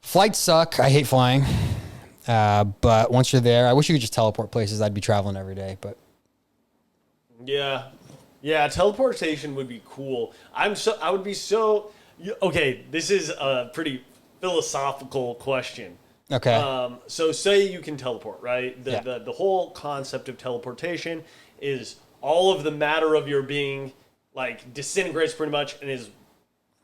Flights suck. I hate flying. But once you're there, I wish you could just teleport places. I'd be traveling every day, but. Yeah, teleportation would be cool. I would be so... Okay, this is a pretty philosophical question. Okay. So say you can teleport, right? The whole concept of teleportation is all of the matter of your being like disintegrates pretty much and is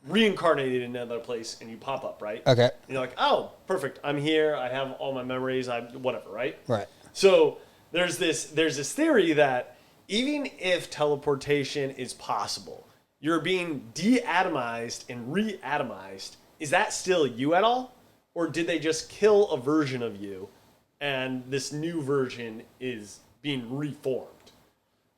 reincarnated in another place, and you pop up, right? Okay. And you're like, oh, perfect. I'm here. I have all my memories. Whatever, right? Right. So there's this theory that even if teleportation is possible, you're being de-atomized and re-atomized. Is that still you at all? Or did they just kill a version of you and this new version is being reformed?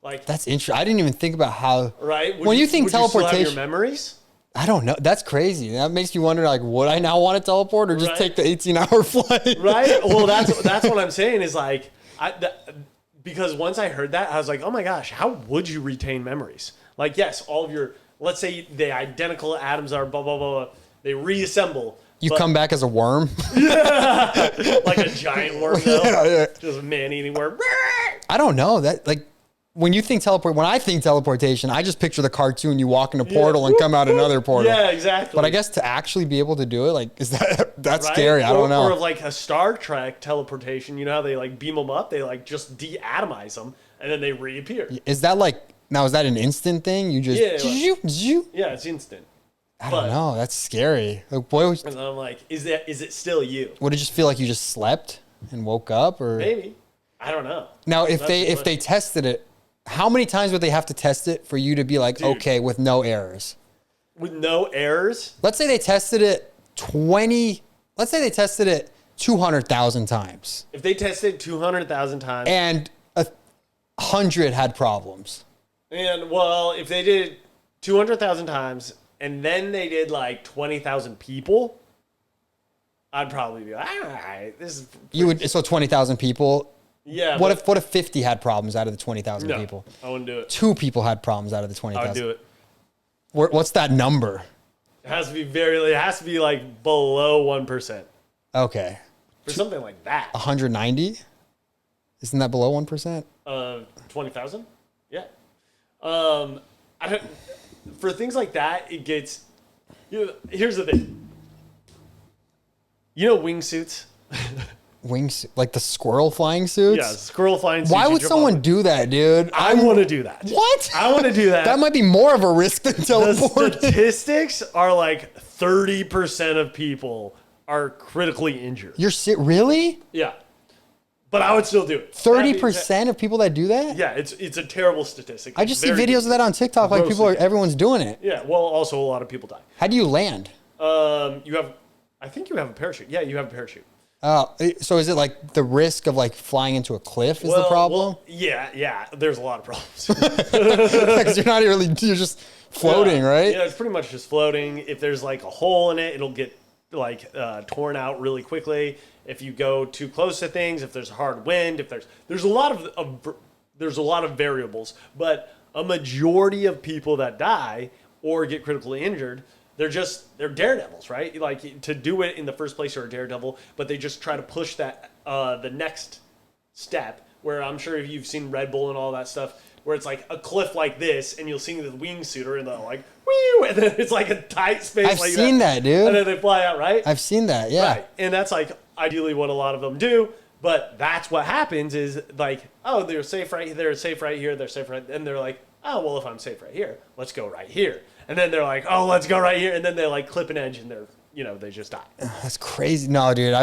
Like, that's interesting. I didn't even think about how... Right? When you think teleportation... You still have your memories? I don't know. That's crazy. That makes me wonder, like, would I now want to teleport or just take the 18-hour flight? Right? Well, that's what I'm saying is like... because once I heard that, I was like, oh my gosh, how would you retain memories? Like, yes, all of your... Let's say the identical atoms are blah, blah, blah, blah. They reassemble. You come back as a worm? Yeah. Like a giant worm, though. Yeah. Just a man-eating worm. I don't know. That, like... When you think when I think teleportation, I just picture the cartoon. You walk in a portal and come out another portal. Yeah, exactly. But I guess to actually be able to do it, like, that's scary. I don't know. Or like a Star Trek teleportation. You know how they like beam them up? They like just de-atomize them and then they reappear. Is that like now? Is that an instant thing? You just yeah, it's instant. I don't know. That's scary. Like, boy, and I'm like, is it still you? Would it just feel like you just slept and woke up, or maybe? I don't know. Now, if they tested it. How many times would they have to test it for you to be like, okay, with no errors? With no errors? Let's say they tested it 200,000 times. If they tested 200,000 times. And 100 had problems. And, well, if they did 200,000 times and then they did like 20,000 people, I'd probably be like, all right, this is... So 20,000 people... Yeah. What if 50 had problems out of the 20,000 people? I wouldn't do it. 2 people had problems out of the 20,000. I would do it. What's that number? It has to be like below 1%. Okay. For something like that. 190? Isn't that below 1%? 20,000? Yeah. For things like that, it gets... here's the thing. You know wingsuits? Like the squirrel flying suits? Yeah, squirrel flying suits. Why would someone do that, dude? I want to do that. What? I want to do that. That might be more of a risk than teleporting. The statistics are like 30% of people are critically injured. Really? Yeah. But I would still do it. 30% of people that do that? Yeah, it's a terrible statistic. I just see videos of that on TikTok. Like everyone's doing it. Yeah, well, also a lot of people die. How do you land? I think you have a parachute. Yeah, you have a parachute. Oh, so is it like the risk of like flying into a cliff is the problem? Well, yeah. There's a lot of problems. Because you're just floating, right? Yeah, it's pretty much just floating. If there's like a hole in it, it'll get like torn out really quickly. If you go too close to things, if there's a hard wind, if there's a lot of variables, but a majority of people that die or get critically injured, they're daredevils, right? Like, to do it in the first place, you're a daredevil, but they just try to push that the next step, where I'm sure you've seen Red Bull and all that stuff, where it's like a cliff like this, and you'll see the wingsuiter, and they're like, whee, and then it's like a tight space. I've seen that, dude. And then they fly out, right? I've seen that, yeah. Right. And that's like ideally what a lot of them do, but that's what happens is like, oh, they're safe right here, they're safe right here, they're safe right, and they're like, oh, well, if I'm safe right here, let's go right here. And then they're like, oh, let's go right here. And then they like clip an edge and they just die. That's crazy. No, dude.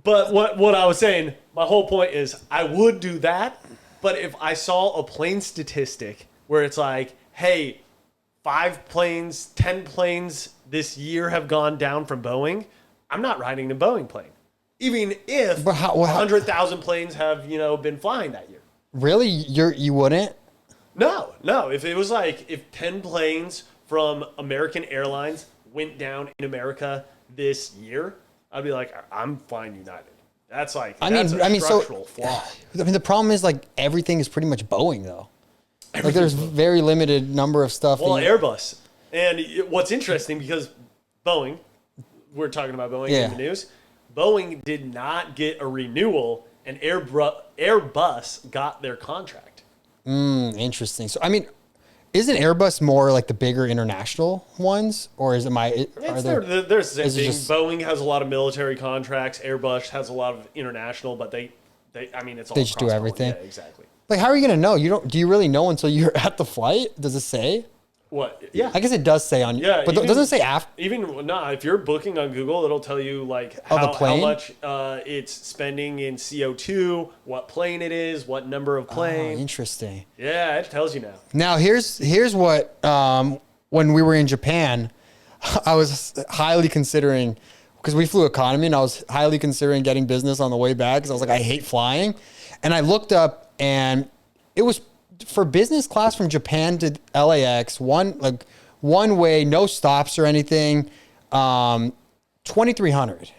But what I was saying, my whole point is I would do that. But if I saw a plane statistic where it's like, hey, 5 planes, 10 planes this year have gone down from Boeing, I'm not riding a Boeing plane. Even if 100,000 planes have, been flying that year. Really? You wouldn't? No. If it was like, if 10 planes from American Airlines went down in America this year, I'd be like, I'm flying United. That's like, that's a structural flaw. I mean, the problem is like everything is pretty much Boeing though. Like there's very limited number of stuff. Well, Airbus. And what's interesting because Boeing, we're talking about Boeing Yeah. in the news. Boeing did not get a renewal, and Airbus got their contract. Interesting. So, I mean, isn't Airbus more like the bigger international ones, or is it They're the same is it thing. just- Boeing has a lot of military contracts. Airbus has a lot of international, but I mean, it's all They just do cross-Boeing. everything? Yeah, exactly. like, how are you going to know? Do you really know until you're at the flight? Does it say? What? Yeah. I guess it does say on, Yeah, but even- doesn't it say after? If you're booking on Google, it'll tell you like Oh, the how plane? much it's spending in CO2, what plane it is, what number of plane. Interesting. Yeah, it tells you now. Now here's what when we were in Japan, I was highly considering, because we flew economy, and I was highly considering getting business on the way back because I was like, I hate flying, and I looked up and it was for business class from Japan to LAX, one way, no stops or anything, 2,300.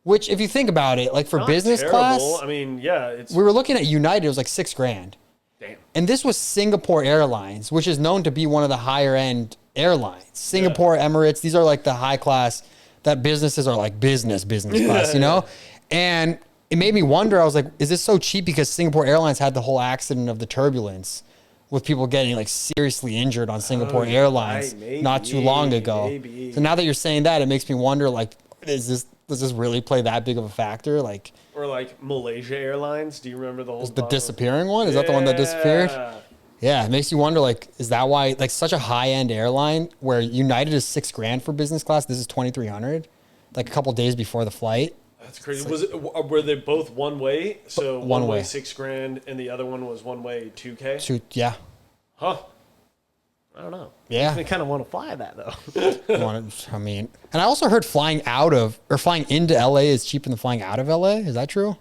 Which, if you think about it, like for Not business terrible. class, I mean, yeah, it's we were looking at United. It was like $6,000. damn. And this was Singapore Airlines, which is known to be one of the higher end airlines. Singapore, Emirates, these are like the high class that businesses are like business class, you know? And it made me wonder, I was like, is this so cheap because Singapore Airlines had the whole accident of the turbulence with people getting like seriously injured on Singapore Airlines right, not too long ago. maybe. So now that you're saying that, it makes me wonder, like, does this really play that big of a factor? Like Or like Malaysia Airlines. Do you remember the whole the disappearing one? Is that the one that disappeared? Yeah. Yeah, it makes you wonder, like, is that why, like, such a high-end airline where United is $6,000 for business class, this is 2,300, like a couple days before the flight? That's crazy. Were they both one way? So One one way way. $6,000 and the other one was one way $2,000? Yeah. Huh. I don't know. Yeah. I kind of want to fly that though. I mean, and I also heard flying into LA is cheaper than flying out of LA. Is that true?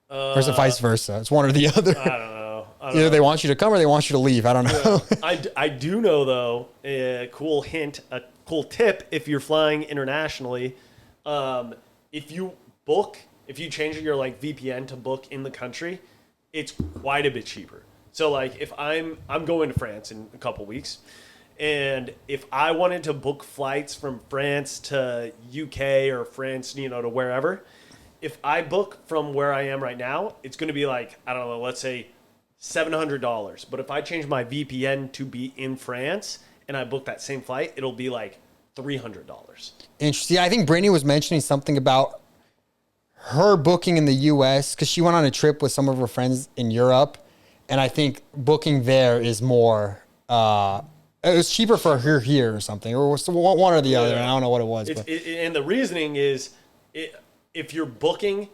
Or is it vice versa? It's one or the other. I don't know. Either they want you to come or they want you to leave. I don't know. I do know though, a cool cool tip if you're flying internationally, if you change your like VPN to book in the country, it's quite a bit cheaper. So like if I'm going to France in a couple weeks, and if I wanted to book flights from France to UK or France, to wherever, if I book from where I am right now, it's going to be like, I don't know, let's say $700. But if I change my VPN to be in France and I book that same flight, it'll be like $300. Interesting. I think Brittany was mentioning something about her booking in the US because she went on a trip with some of her friends in Europe. And I think booking there is more, it was cheaper for her here or something, or one or the other. I don't know what it was. And the reasoning is, if you're booking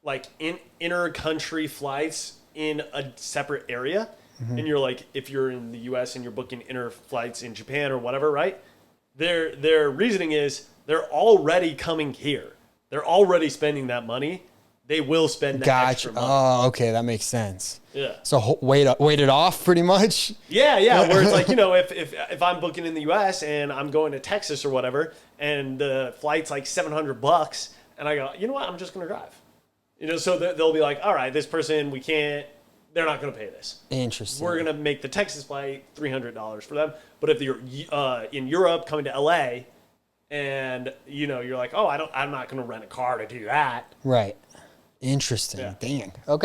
like in inter-country flights in a separate area, and you're like, if you're in the U.S. and you're booking inter flights in Japan or whatever, right? Their reasoning is they're already coming here. They're already spending that money. They will spend that extra money. Oh, okay, that makes sense. Yeah. So wait it off pretty much. Yeah. Where it's like, if I'm booking in the U.S. and I'm going to Texas or whatever, and the flight's like $700, and I go, you know what, I'm just gonna drive. So they'll be like, all right, this person they're not gonna pay this. Interesting. We're gonna make the Texas flight $300 for them. But if you're in Europe coming to L.A. and you're like, oh, I'm not gonna rent a car to do that. Right. Interesting. Yeah. Dang. Okay.